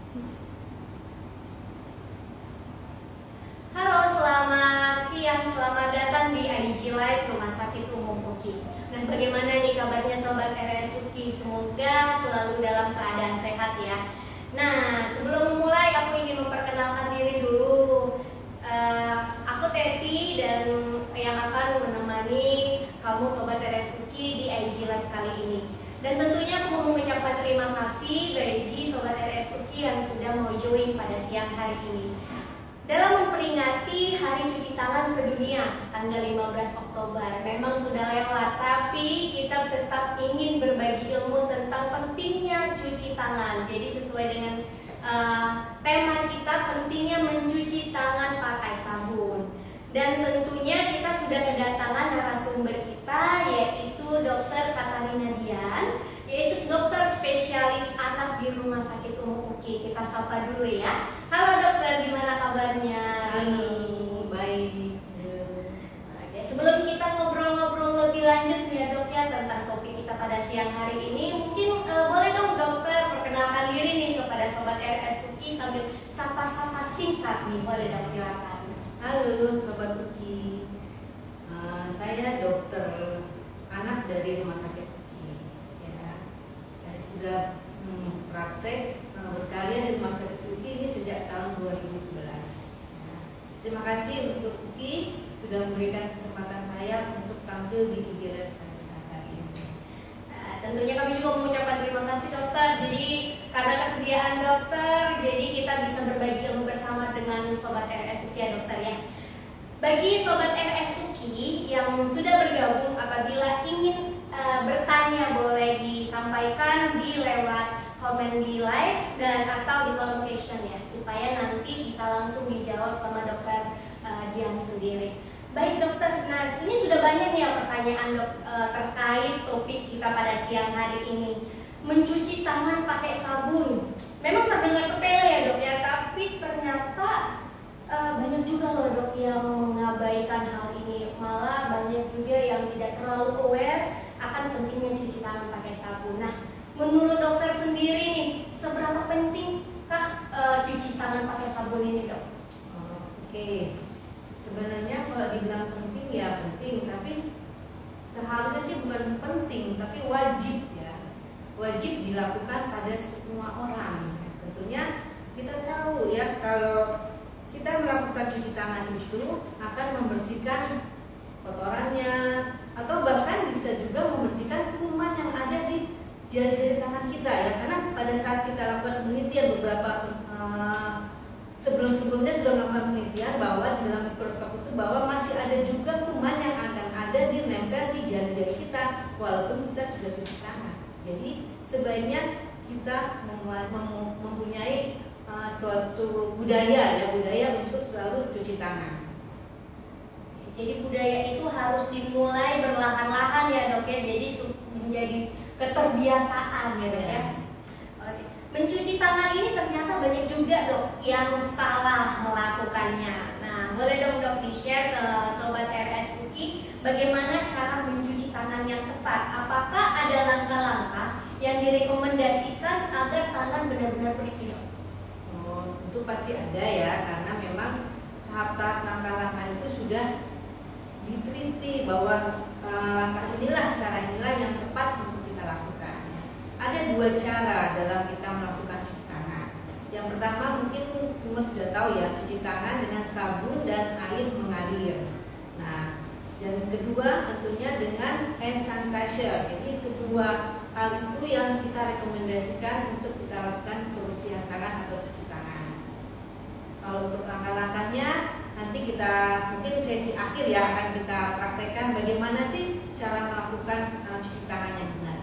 Halo, selamat siang, selamat datang di IDG Live Rumah Sakit Umum UKI. Nah, bagaimana nih kabarnya Sobat RS UKI? Semoga selalu dalam keadaan sehat ya. Nah, sebelum memulai aku ingin memperkenalkan diri dulu. Aku Teti dan yang akan menemani kamu Sobat RS UKI di IDG Live kali ini. Dan tentunya aku mau mengucapkan terima kasih bagi Sobat RS UKI yang sudah mau join pada siang hari ini. Dalam memperingati Hari Cuci Tangan Sedunia tanggal 15 Oktober, memang sudah lewat, tapi kita tetap ingin berbagi ilmu tentang pentingnya cuci tangan. Jadi sesuai dengan tema kita, pentingnya mencuci tangan pakai sabun. Dan tentunya kita sudah kedatangan narasumber kita, yaitu Dr. Katarina Dian, yaitu dokter spesialis anak di Rumah Sakit Umum UKI. Kita sapa dulu ya. Halo dokter, gimana kabarnya? Halo, baik. Oke, sebelum kita ngobrol-ngobrol lebih lanjut ya dok ya tentang topik kita pada siang hari ini, mungkin boleh dong dokter perkenalkan diri nih kepada Sobat RS UKI sambil sapa-sapa singkat nih, boleh dong, silakan. Halo Sobat UKI, saya dokter anak dari Rumah Sakit UKI. Ya, saya sudah praktek berkarya di Rumah Sakit UKI ini sejak tahun 2011. Ya, terima kasih untuk UKI sudah memberikan kesempatan saya untuk tampil di IDG Live pada saat hari ini. Tentunya kami juga mengucapkan terima kasih dokter. Jadi karena kesediaan dokter, jadi kita bisa berbagi ilmu bersama dengan Sobat RS UKI ya dokter ya. Bagi Sobat RS UKI yang sudah bergabung, apabila ingin bertanya boleh disampaikan di lewat komen di live dan atau di kolom question ya, supaya nanti bisa langsung dijawab sama dokter Dian sendiri. Baik dokter, nah ini sudah banyak nih ya pertanyaan dok terkait topik kita pada siang hari ini. Mencuci tangan pakai sabun. Memang terdengar sepele ya dok ya, tapi ternyata banyak juga loh dok yang mengabaikan hal ini. Malah banyak juga yang tidak terlalu aware akan pentingnya cuci tangan pakai sabun. Nah, menurut dokter sendiri nih, seberapa pentingkah cuci tangan pakai sabun ini dok? Oke. Sebenarnya kalau dibilang penting ya penting, tapi seharusnya sih bukan penting, tapi wajib ya. Wajib dilakukan pada semua orang. Tentunya kita tahu ya, kalau kita melakukan cuci tangan itu akan membersihkan kotorannya, atau bahkan bisa juga membersihkan kuman yang ada di jari-jari tangan kita ya. Karena pada saat kita lakukan penelitian beberapa sebelum-sebelumnya sudah melakukan penelitian bahwa di dalam mikroskop itu bahwa masih ada juga kuman yang akan ada di nempel di jari-jari kita walaupun kita sudah cuci tangan. Jadi sebaiknya kita mempunyai suatu budaya untuk selalu cuci tangan. Jadi budaya itu harus dimulai berlahan-lahan ya dok ya, jadi menjadi keterbiasaan ya dok ya. Oke. Mencuci tangan ini ternyata banyak juga dok yang salah melakukannya. Nah, boleh dong dok di-share ke Sobat RS UKI bagaimana cara mencuci tangan yang tepat. Apakah ada langkah-langkah yang direkomendasikan agar tangan benar-benar bersih dok? Oh, itu pasti ada ya, karena memang tahap-tahap langkah-langkah itu sudah diteliti bahwa langkah inilah, cara inilah yang tepat untuk kita lakukan. Ada dua cara dalam kita melakukan cuci tangan. Yang pertama mungkin semua sudah tahu ya, cuci tangan dengan sabun dan air mengalir. Nah, dan kedua tentunya dengan hand sanitizer. Jadi kedua hal itu yang kita rekomendasikan untuk kita lakukan pembersihan tangan atau cuci tangan. Kalau untuk langkah-langkahnya nanti kita mungkin sesi akhir ya akan kita praktekkan bagaimana sih cara melakukan cuci tangan yang benar.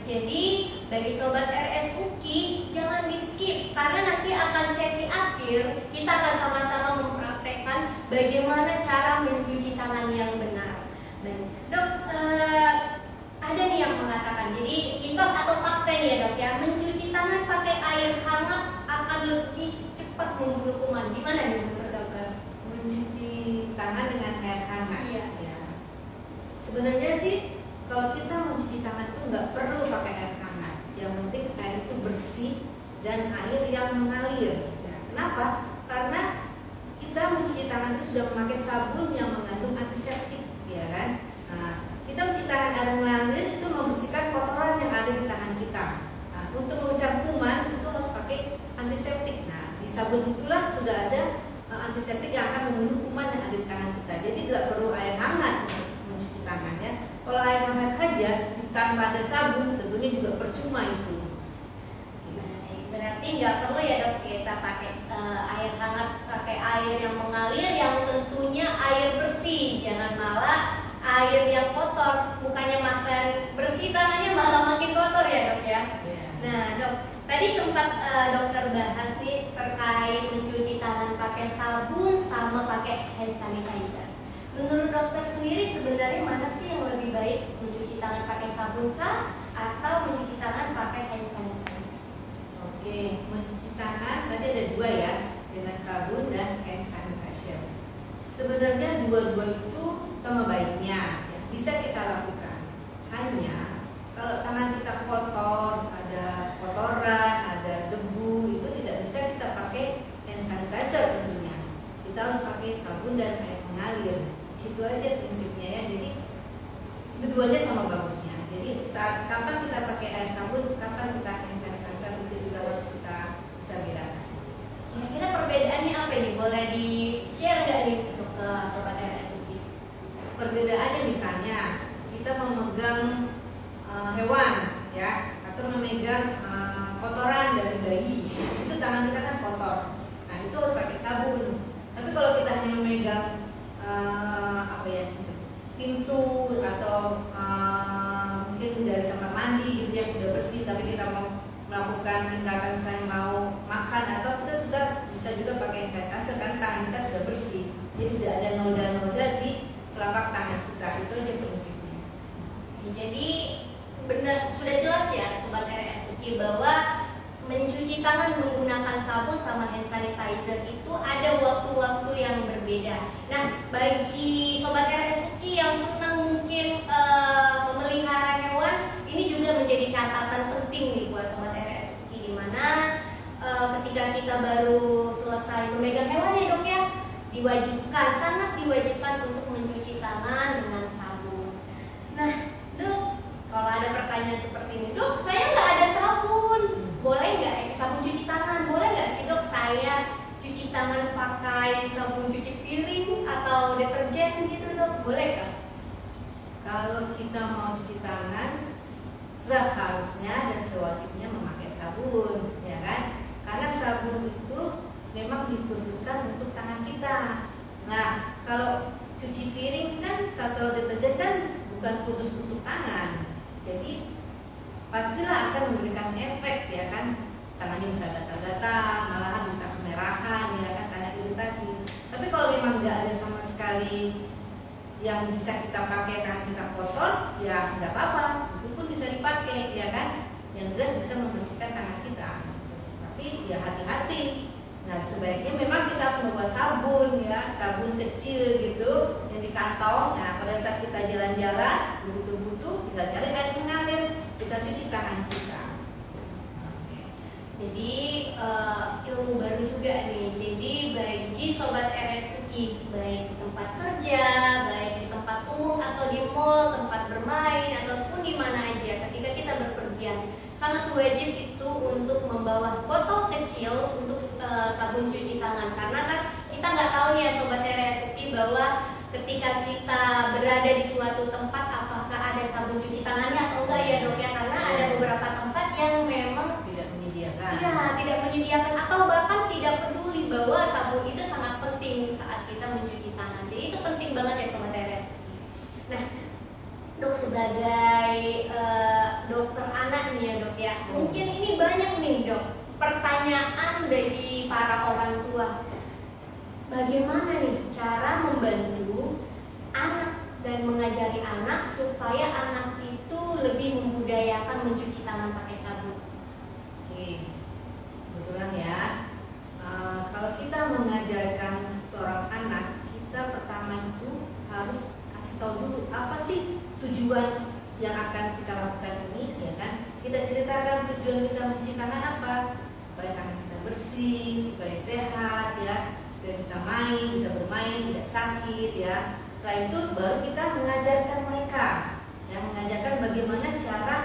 Jadi bagi Sobat RS UKI jangan di skip, karena nanti akan sesi akhir kita akan sama-sama mempraktekkan bagaimana cara mencuci tangan yang benar. Dan dok, ada nih yang mengatakan, jadi mitos atau fakta ya dok ya, mencuci tangan pakai air hangat akan lebih cepat membunuh kuman. Gimana nih menurut dokter? Mencuci tangan dengan air hangat. Iya. Ya. Sebenarnya sih kalau kita mencuci tangan itu nggak perlu pakai air hangat. Yang penting air itu bersih dan air yang mengalir. Nah, kenapa? Karena kita mencuci tangan itu sudah memakai sabun yang mengandung antiseptik, ya kan? Nah, kita mencuci tangan air mengalir itu membersihkan kotoran yang ada di tangan kita. Nah, untuk membersihkan kuman itu harus pakai antiseptik. Nah, di sabun itulah sudah ada antiseptik yang akan membunuh kuman yang ada di tangan kita. Jadi tidak perlu air hangat untuk mencuci tangan ya. Kalau air hangat saja tanpa ada sabun tentunya juga percuma itu. Berarti nggak perlu ya dok kita pakai air hangat, pakai air yang mengalir yang tentunya air bersih, jangan malah air yang kotor. Bukannya makan bersih tangannya malah makin kotor ya dok ya. Nah dok, tadi sempat dokter bahas nih terkait mencuci tangan pakai sabun sama pakai hand sanitizer. Menurut dokter sendiri sebenarnya mana sih yang lebih baik, mencuci tangan pakai sabun kah atau mencuci tangan pakai hand sanitizer? Oke, mencuci tangan tadi ada dua ya, dengan sabun dan hand sanitizer. Sebenarnya dua-dua itu sama baiknya, ya, bisa kita lakukan. Hanya kalau tangan kita kotor, ada kotoran, ada debu, itu tidak bisa kita pakai hand sanitizer tentunya. Kita harus pakai sabun dan air mengalir. Situ aja prinsipnya ya. Jadi keduanya sama bagusnya. Jadi saat kapan kita pakai air sabun, kapan kita hand sanitizer, itu juga harus kita bisa bedakan. Kira-kira perbedaannya apa nih? Boleh di share nggak nih untuk sobat RSUP? Perbedaannya misalnya kita memegang hewan ya, atau memegang kotoran dari bayi, itu tangan kita kan kotor. Nah itu harus pakai sabun. Tapi kalau kita hanya memegang pintu atau mungkin dari kamar mandi gitu yang sudah bersih, tapi kita mau melakukan tindakan misalnya mau makan, atau kita juga bisa juga pakai sanitizer kan tangan kita sudah bersih, jadi tidak ada noda-noda di telapak tangan kita. Itu aja prinsipnya. Jadi benar, sudah jelas ya sobat RSUP bahwa mencuci tangan menggunakan sabun sama hand sanitizer itu ada waktu-waktu yang berbeda. Nah, bagi sobat RSUP yang senang mungkin memelihara hewan, ini juga menjadi catatan penting nih buat sobat RSUP, di mana ketika kita baru selesai memegang hewan ya dok ya, diwajibkan, sangat diwajibkan untuk mencuci tangan dengan sabun. Nah dok, kalau ada pertanyaan seperti ini, dok saya nggak ada sabun, boleh nggak sabun cuci tangan, boleh nggak sih dok saya cuci tangan pakai sabun cuci piring atau deterjen gitu dok, boleh kah? Kalau kita mau cuci tangan, seharusnya dan sewajibnya memakai sabun, ya kan? Karena sabun itu memang dikhususkan untuk tangan kita. Nah, kalau cuci piring kan atau deterjen kan bukan khusus untuk tangan, jadi pastilah akan memberikan efek, ya kan? Tangannya bisa gatal-gatal, malahan bisa kemerahan, ya kan, karena iritasi. Tapi kalau memang nggak ada sama sekali yang bisa kita pakai, tangan kita kotor, ya nggak apa-apa, itu pun bisa dipakai, ya kan? Yang jelas bisa membersihkan tangan kita. Tapi ya hati-hati. Nah sebaiknya memang kita harus membawa sabun ya, sabun kecil gitu yang di kantong. Nah pada saat kita jalan-jalan butuh-butuh, kita cari air mengalir, kita cuci tangan kita. Jadi ilmu baru juga nih. Jadi bagi sobat RSUP, baik di tempat kerja, baik di tempat umum atau di mall, tempat bermain ataupun di mana aja, ketika kita berpergian, sangat wajib itu untuk membawa botol kecil untuk sabun cuci tangan. Karena kan kita nggak tahu nih ya sobat RSUP bahwa ketika kita berada di suatu tempat apakah ada sabun cuci tangannya atau enggak ya dok ya, karena ada beberapa tempat yang memang tidak menyediakan atau bahkan tidak peduli bahwa sabun itu sangat penting saat kita mencuci tangan. Jadi itu penting banget ya sobat RSUP. Nah dok, sebagai dokter anak nih ya dok ya, mungkin ini banyak nih dok pertanyaan bagi para orang tua. Bagaimana nih cara membantu anak dan mengajari anak supaya anak itu lebih membudayakan mencuci tangan pakai sabun? Oke, kebetulan ya. Kalau kita mengajarkan seorang anak, kita pertama itu harus kasih tahu dulu apa sih tujuan yang akan kita lakukan ini, ya kan? Kita ceritakan tujuan kita mencuci tangan apa, supaya bersih, supaya sehat ya, supaya bisa main, bisa bermain, tidak sakit ya. Setelah itu baru kita mengajarkan mereka, ya, mengajarkan bagaimana cara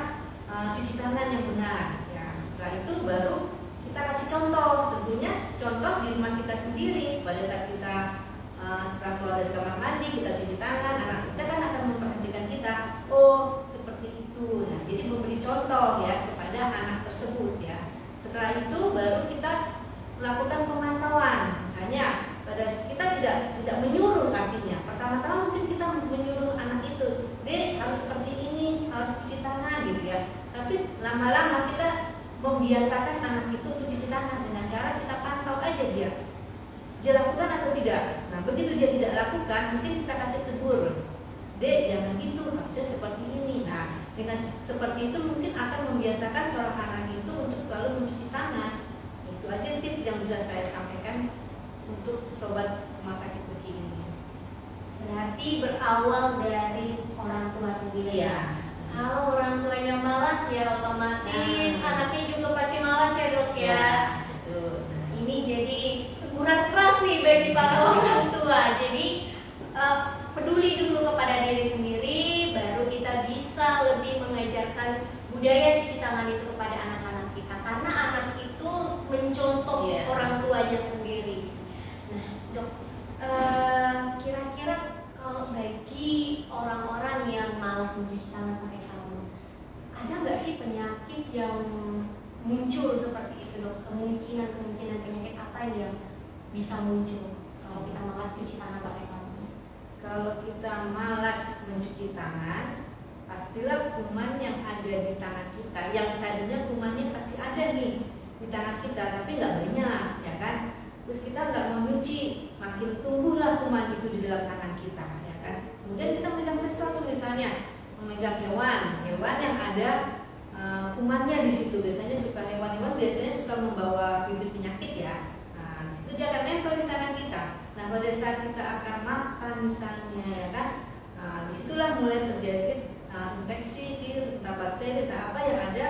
cuci tangan yang benar. Ya, setelah itu baru kita kasih contoh, tentunya contoh di rumah kita sendiri. Pada saat kita setelah keluar dari kamar mandi, kita cuci tangan, anak kita kan akan memperhatikan kita. Oh, seperti itu. Nah, jadi memberi contoh ya kepada anak tersebut ya. Setelah itu baru kita melakukan pemantauan. Misalnya kita tidak menyuruh, artinya pertama-tama mungkin kita menyuruh anak itu, "Dek, harus seperti ini, harus cuci tangan," gitu ya. Tapi lama-lama kita membiasakan anak itu untuk cuci tangan dengan cara kita pantau aja dia lakukan atau tidak. Nah, begitu dia tidak lakukan, mungkin kita kasih tegur, "Dek, jangan gitu, harusnya seperti ini." Nah, dengan seperti itu mungkin akan membiasakan seorang anak itu untuk selalu mencuci tangan. Itu aja tips yang bisa saya sampaikan untuk sobat rumah sakit Uki ini. Berarti berawal dari orang tua sendiri ya. Kalau orang tuanya malas ya otomatis anaknya juga pasti malas ya dok ya. Betul. Ini jadi teguran keras nih bagi para orang tua. Jadi peduli dulu kepada diri sendiri, baru kita bisa lebih mengajarkan budaya cuci tangan itu kepada anak-anak kita. Karena anak itu mencontoh orang tuanya sendiri. Nah dok, kira-kira kalau bagi orang-orang yang malas mencuci tangan pakai sabun, ada nggak sih penyakit yang muncul seperti itu dok? Kemungkinan penyakit apa yang bisa muncul kalau kita malas cuci tangan pakai sabun? Kalau kita malas mencuci tangan, pastilah kuman yang ada di tangan kita, yang tadinya kumannya pasti ada nih di tangan kita, tapi nggak banyak, ya kan? Terus kita nggak mencuci, makin tumbuhlah kuman itu di dalam tangan kita, ya kan? Kemudian kita memegang sesuatu, misalnya memegang hewan yang ada kumannya di situ. Biasanya hewan-hewan biasanya suka membawa bibit penyakit ya. Nah, itu dia akan nempel di tangan kita. Nah, pada saat kita akan makan misalnya, ya kan? Disitulah mulai terjadi infeksi, entah bakteri, entah apa yang ada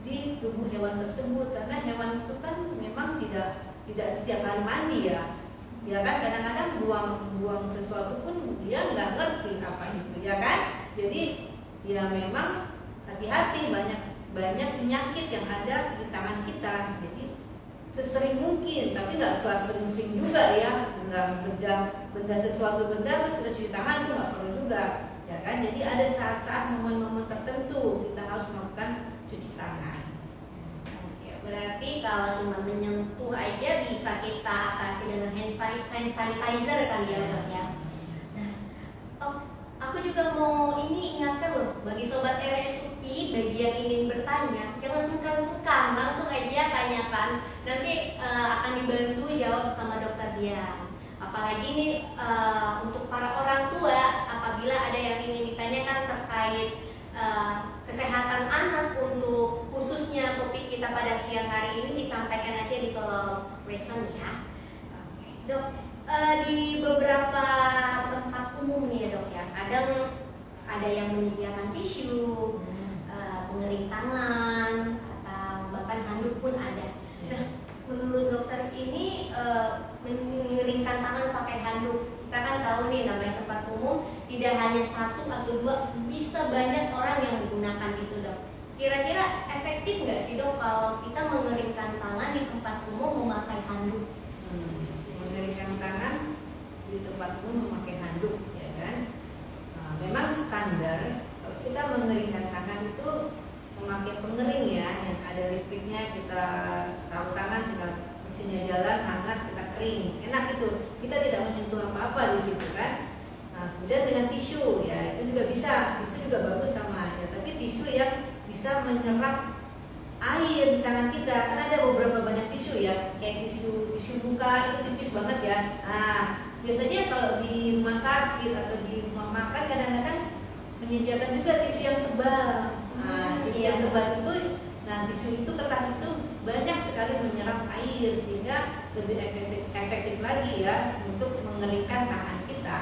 di tubuh hewan tersebut. Karena hewan itu kan memang tidak setiap hari mandi ya. Ya kan, kadang-kadang buang sesuatu pun dia nggak ngerti apa itu, ya kan? Jadi ya memang hati-hati, banyak penyakit yang ada di tangan kita. Jadi sesering mungkin, tapi nggak sering juga ya. Benda sesuatu terus kita cuci tangan itu nggak perlu juga, ya kan? Jadi ada saat-saat momen-momen tertentu kita harus melakukan cuci tangan. Berarti kalau cuma menyentuh aja bisa kita atasi dengan hand sanitizer kali ya dok ya. Nah, aku juga mau ingatkan loh bagi sobat RSUI, bagi yang ingin bertanya, jangan sungkan-sungkan, langsung aja tanyakan. Nanti akan dibantu jawab sama dokter Dian. Apalagi nih untuk para orang tua, apabila ada yang ingin ditanyakan terkait kesehatan anak untuk khususnya topik kita pada siang hari ini, disampaikan aja di kolom question ya. Oke, dok, di beberapa tempat umum nih ya dok ya, kadang ada yang menyediakan tisu, pengering tangan, atau bahkan handuk pun ada. Nah, menurut dokter ini mengeringkan tangan pakai handuk, kita kan tahu nih namanya tempat umum tidak hanya satu atau dua, bisa banyak orang yang menggunakan itu dok. Kira-kira efektif nggak sih dok kalau kita mengeringkan tangan di tempat umum memakai handuk? Mengeringkan tangan di tempat umum memakai handuk, ya kan? Memang standar kalau kita mengeringkan tangan itu memakai pengering ya, yang ada listriknya. Kita taruh tangan, tinggal mesinnya jalan, hangat, kita kering, enak itu. Kita tidak menyentuh apa-apa di situ kan. Nah, kemudian dengan tisu ya, itu juga bisa. Tisu juga bagus sama aja, tapi tisu yang bisa menyerap air di tangan kita. Karena ada beberapa banyak tisu ya, kayak tisu muka itu tipis banget ya. Nah, biasanya kalau di rumah sakit atau di rumah makan kadang-kadang menyediakan juga tisu yang tebal. Nah, tisu yang tebal itu, nah tisu itu, kertas itu banyak sekali menyerap air sehingga lebih efektif lagi ya untuk mengeringkan tangan kita.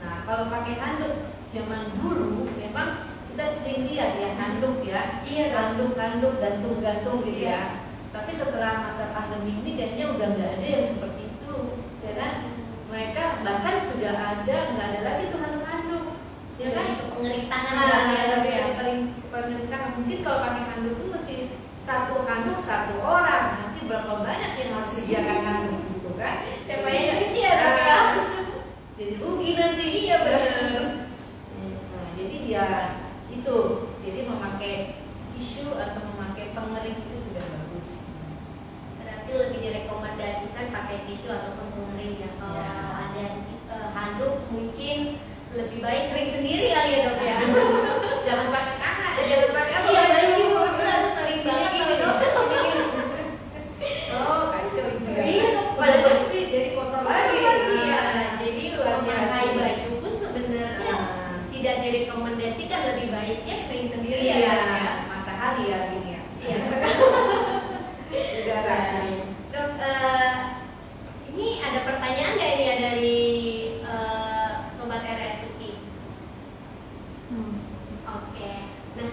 Nah, kalau pakai handuk zaman dulu memang kita sering lihat ya handuk ya, handuk gantung gitu ya. Tapi setelah masa pandemi pandemi ini kayaknya udah nggak ada yang seperti itu, ya kan? Mereka bahkan sudah ada, nggak ada lagi tuh handuk-handuk, ya kan? Itu pengering tangan ya, pengering tangan. Mungkin kalau pakai handuk itu mesti satu handuk satu orang, nanti berapa banyak yang harus disediakan handuk gitu kan? Siapa yang cuci ya dok ya? Jadi rugi nanti. Iya benar. Nah, jadi ya itu, jadi memakai tisu atau memakai pengering itu sudah bagus. Berarti lebih direkomendasikan pakai tisu ataupun pengering ya. Kalau Ya. ada handuk mungkin lebih baik kering sendiri kali ya dok ya. Jangan pakai tangan, jangan pakai apa? Iya baju itu sering banget kalau dok. Oh, kacau itu ya. Iya dok. Pada bersih jadi kotor lagi. Iya, jadi memakai baju pun sebenarnya tidak direkomendasikan, lebih baiknya kering sendiri Iya, ya dok ya. matahari ya ini ya. Iya. Udara. Dok, ini ada pertanyaan nggak ini ya dari sobat RSUI? Oke. Nah,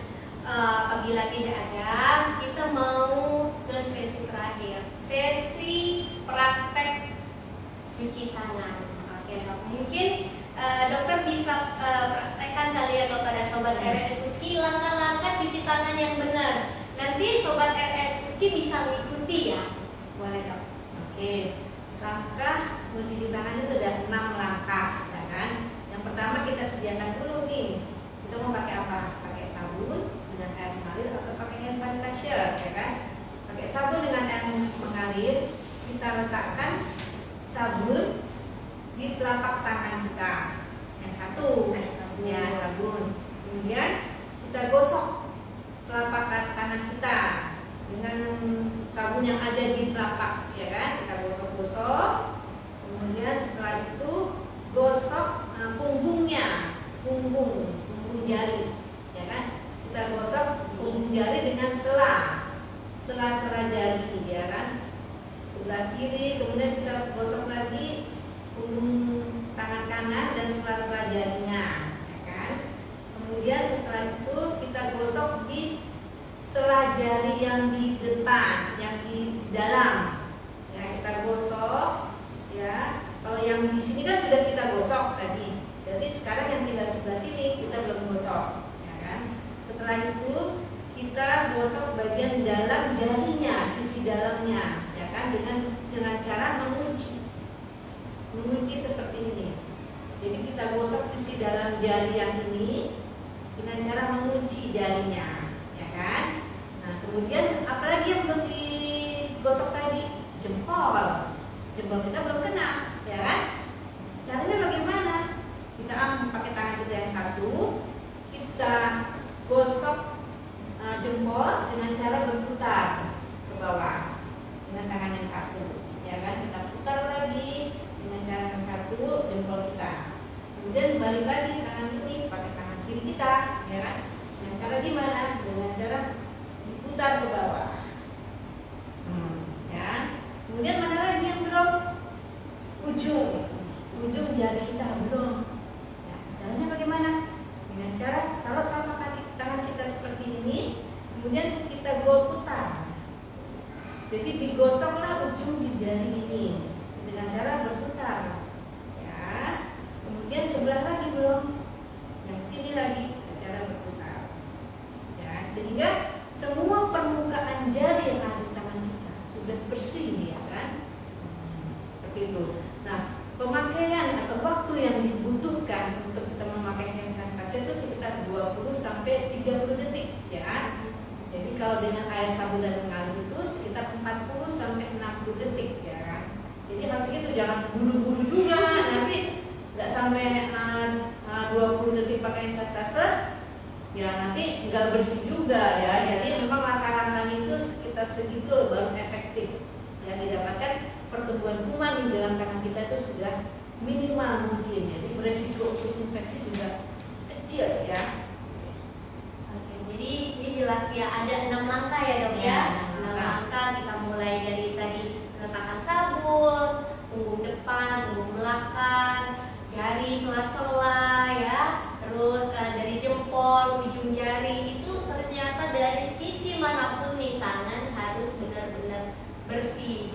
apabila tidak ada, kita mau ke sesi terakhir, sesi praktek cuci tangan. Oke dok, mungkin dokter bisa praktekkan kali ya kepada sobat RSUI langkah-langkah cuci tangan yang benar. Nanti sobat RSUI bisa mengikuti ya. Boleh dok. Oke, langkah mencuci tangan itu ada 6 langkah, ya kan? Yang pertama kita sediakan dulu nih, kita mau pakai apa? Pakai sabun dengan air mengalir atau pakai hand sanitizer, ya kan? Pakai sabun dengan air mengalir, kita letakkan sabun di telapak tangan kita. Yang satu, Ada sabun. ya sabun. Kemudian kita gosok telapak kanan kita dengan sabun yang ada di telapak, ya kan? Kita gosok-gosok. Kemudian setelah itu gosok punggungnya, punggung jari, ya kan? Kita gosok punggung jari dengan sela-sela jari, ya kan? Sebelah kiri, kemudian kita gosok lagi punggung tangan kanan dan sela-sela jarinya, ya kan? Kemudian setelah itu kita gosok di sela jari yang di depan, yang di dalam, ya kita gosok, ya. Kalau yang di sini kan sudah kita gosok tadi, jadi sekarang yang tinggal sebelah sini kita belum gosok, ya kan? Setelah itu kita gosok bagian dalam jarinya, sisi dalamnya, ya kan? Dengan cara mengunci seperti ini. Jadi kita gosok sisi dalam jari yang ini dengan cara mengunci jarinya, ya kan? Nah, kemudian apalagi yang belum digosok tadi? Jempol kita belum kena, ya kan? Caranya bagaimana? Kita pakai tangan kita yang satu, kita gosok jempol dengan cara berputar ke bawah dengan tangan yang satu, ya kan? Kita putar lagi dengan cara yang satu jempol kita. Kemudian balik lagi tangan ini pakai tangan kiri kita, ya kan? Dengan cara gimana? Dengan cara diputar ke bawah. Ya. Kemudian mana lagi yang belum? Ujung jari kita belum. Ya, caranya bagaimana? Dengan cara taruh tangan kita seperti ini, kemudian kita putar. Jadi digosoklah ujung di jari ini dengan cara berputar. Ya. Kemudian sebelah lagi belum? Yang sini lagi cara berputar. Ya, sehingga semua permukaan jari yang ada di tangan kita sudah bersih, ya kan? Seperti itu. Nah, pemakaian atau waktu yang dibutuhkan untuk kita memakai hand sanitizer itu sekitar 20 sampai 30 detik, ya. Jadi kalau dengan air sabun dan mengalir itu sekitar 40 sampai 60 detik, ya kan? Jadi harus gitu, jangan buru-buru juga, nanti nggak sampai 20 detik pakai hand sanitizer, ya nanti nggak bersih juga, ya. Jadi memang langkah-langkahnya itu sekitar segitu baru efektif. Yang didapatkan pertumbuhan kuman di dalam tangan kita itu sudah minimal mungkin, jadi beresiko untuk infeksi juga kecil, ya. Oke, jadi ini jelas ya ada 6 langkah ya dok ya. 6 langkah kita mulai dari tadi letakkan sabun, punggung depan, punggung belakang, jari sela-sela ya, terus dari jempol, ujung jari itu ternyata dari sisi manapun nih tangan harus benar-benar bersih.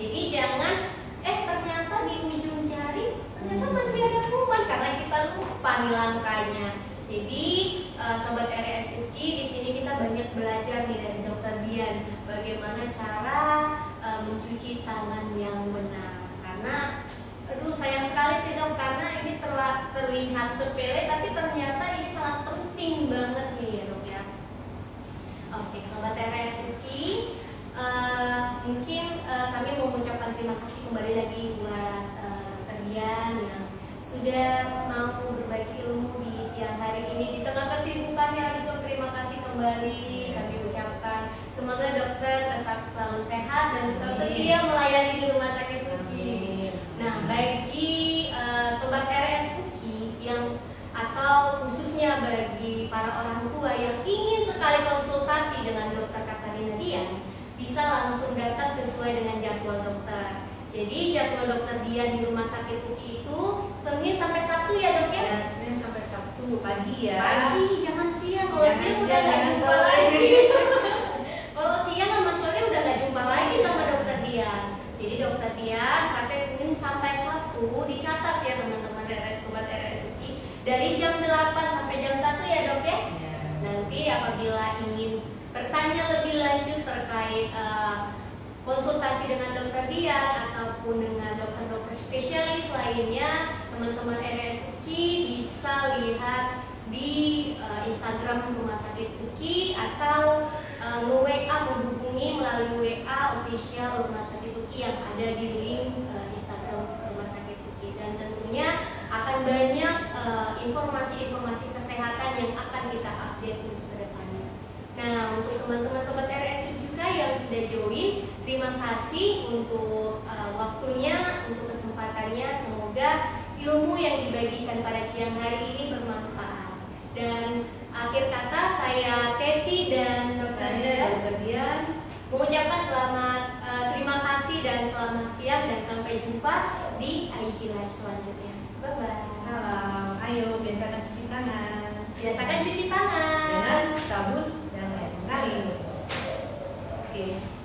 nih langkahnya. Jadi sobat RSUKI, di sini kita banyak belajar nih dari Dokter Dian bagaimana cara mencuci tangan yang benar. Karena aduh sayang sekali sih dok, karena ini terlihat sepele tapi ternyata ini sangat penting banget nih ya dok ya. Oke sobat RSUKI, mungkin kami mau mengucapkan terima kasih kembali lagi buat Dokter Dian yang sudah mau berbagi ilmu di siang hari ini di tengah kesibukannya. Aduh, terima kasih kembali kami ucapkan. Semoga dokter tetap selalu sehat dan tetap setia melayani di Rumah Sakit UKI. Nah, bagi sobat RSUKI yang atau khususnya bagi para orang tua yang ingin sekali konsultasi dengan Dokter Katarina Dian, bisa langsung datang sesuai dengan jadwal dokter. Jadi jadwal Dokter Dian di Rumah Sakit UKI itu Senin sampai Sabtu ya dok ya? Ya, Senin sampai Sabtu pagi ya. Pagi, jangan siang. Kalau siang udah nggak jumpa lagi. Kalau siang sama sore udah nggak jumpa lagi sama Dokter Dian. Jadi Dokter Dian praktek Senin sampai Sabtu, dicatat ya teman-teman sobat RSUKI, dari jam 8 sampai jam 1 ya dok ya? Ya. Nanti apabila ingin bertanya lebih lanjut terkait konsultasi dengan Dokter Dian ataupun dengan dokter-dokter spesialis lainnya, teman-teman RSUKI bisa lihat di Instagram Rumah Sakit UKI atau nge-WA, menghubungi melalui WA official Rumah Sakit UKI yang ada di link Instagram Rumah Sakit UKI. Dan tentunya akan banyak informasi-informasi kesehatan yang akan kita update untuk kedepannya. Nah, untuk teman-teman sobat RSU juga yang sudah join, terima kasih untuk waktunya, untuk kesempatannya. Semoga ilmu yang dibagikan pada siang hari ini bermanfaat. Dan akhir kata saya Teti dan Dokter Dian mengucapkan selamat terima kasih dan selamat siang dan sampai jumpa di IG Live selanjutnya. Bye bye. Salam. Ayo biasakan cuci tangan. Biasakan cuci tangan dengan sabun dan air mengalir. Oke.